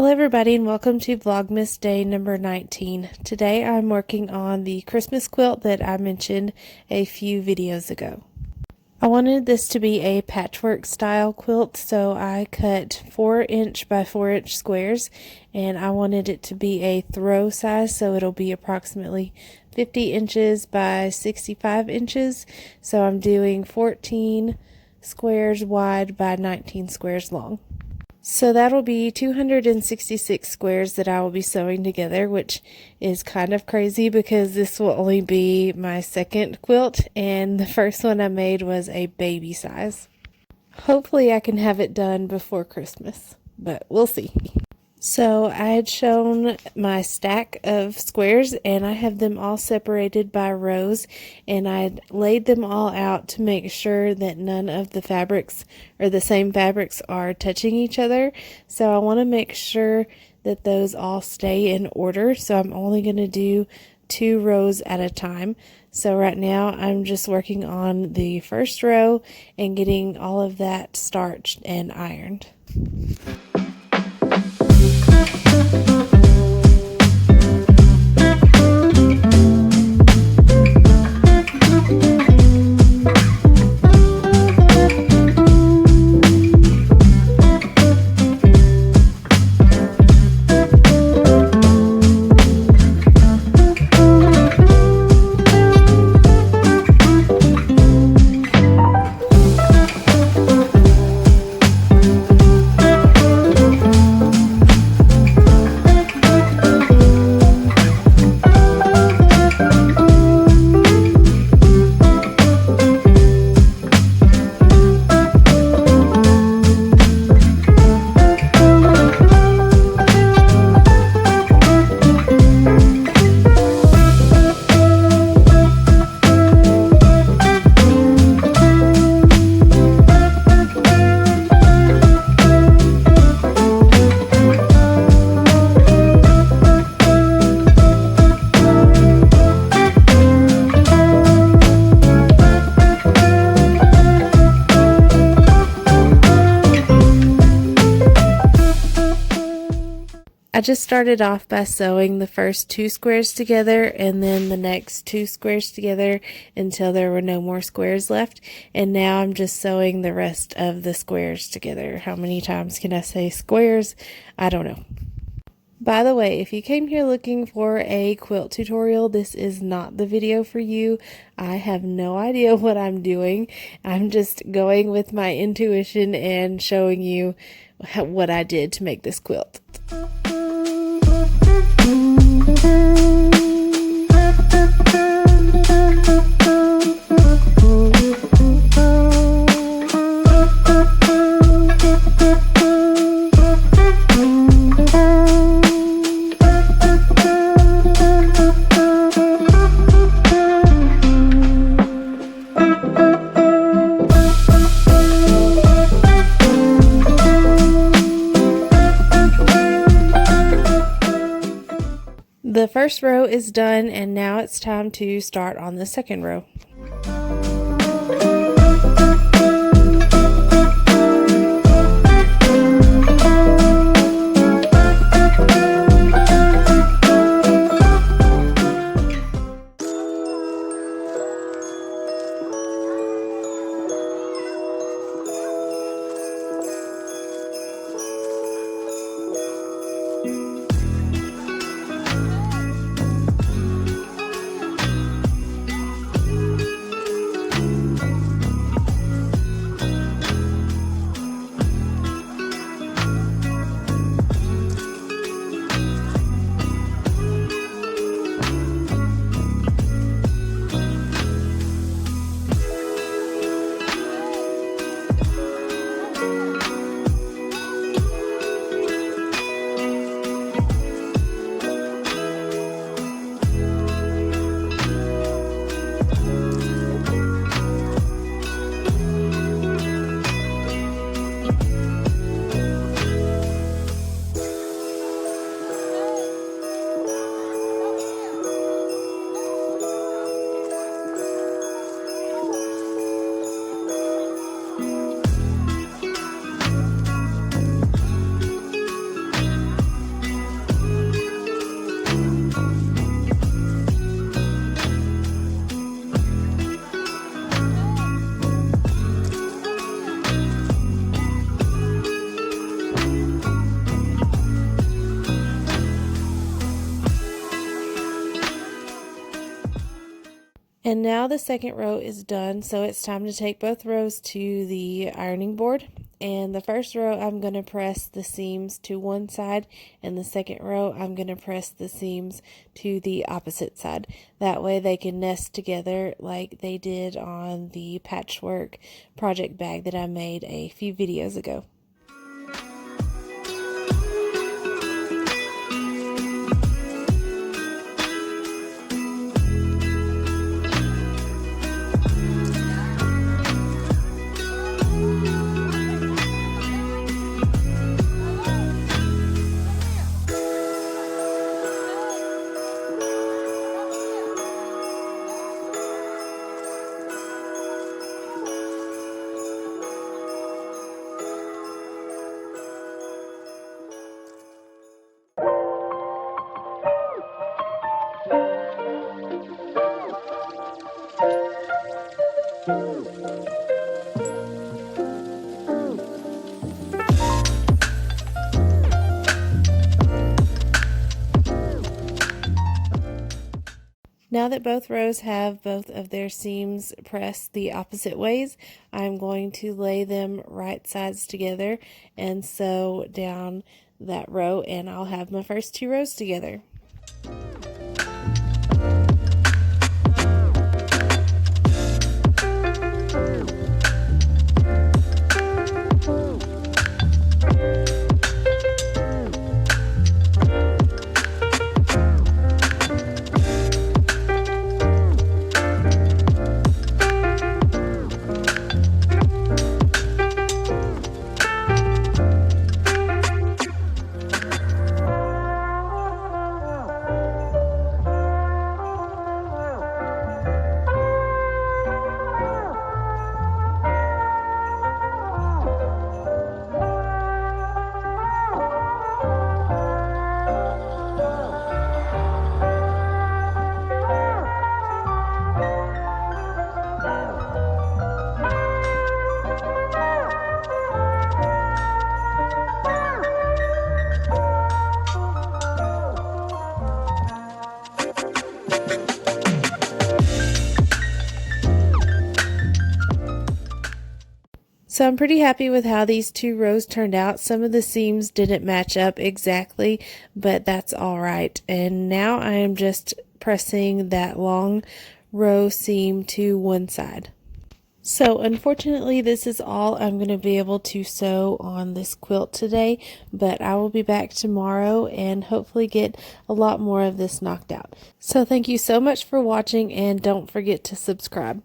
Hello everybody and welcome to Vlogmas day number 19. Today I'm working on the Christmas quilt that I mentioned a few videos ago. I wanted this to be a patchwork style quilt, so I cut 4" by 4" squares, and I wanted it to be a throw size, so it'll be approximately 50 inches by 65 inches. So I'm doing 14 squares wide by 19 squares long. So that'll be 266 squares that I will be sewing together, which is kind of crazy because this will only be my second quilt and the first one I made was a baby size. Hopefully I can have it done before Christmas, but we'll see. So I had shown my stack of squares and I have them all separated by rows, and I laid them all out to make sure that none of the fabrics or the same fabrics are touching each other. So I want to make sure that those all stay in order. So I'm only going to do 2 rows at a time. So right now I'm just working on the first row and getting all of that starched and ironed. I just started off by sewing the first 2 squares together and then the next 2 squares together until there were no more squares left, and now I'm just sewing the rest of the squares together. How many times can I say squares? I don't know. By the way, if you came here looking for a quilt tutorial, this is not the video for you. I have no idea what I'm doing. I'm just going with my intuition and showing you what I did to make this quilt. The first row is done, and now it's time to start on the second row. And now the second row is done, so it's time to take both rows to the ironing board. And the first row I'm going to press the seams to one side, and the second row I'm going to press the seams to the opposite side. That way they can nest together like they did on the patchwork project bag that I made a few videos ago. Now that both rows have both of their seams pressed the opposite ways, I'm going to lay them right sides together and sew down that row, and I'll have my first two rows together. So I'm pretty happy with how these two rows turned out. Some of the seams didn't match up exactly, but that's all right. And now I am just pressing that long row seam to one side. So unfortunately, this is all I'm going to be able to sew on this quilt today, but I will be back tomorrow and hopefully get a lot more of this knocked out. So thank you so much for watching, and don't forget to subscribe.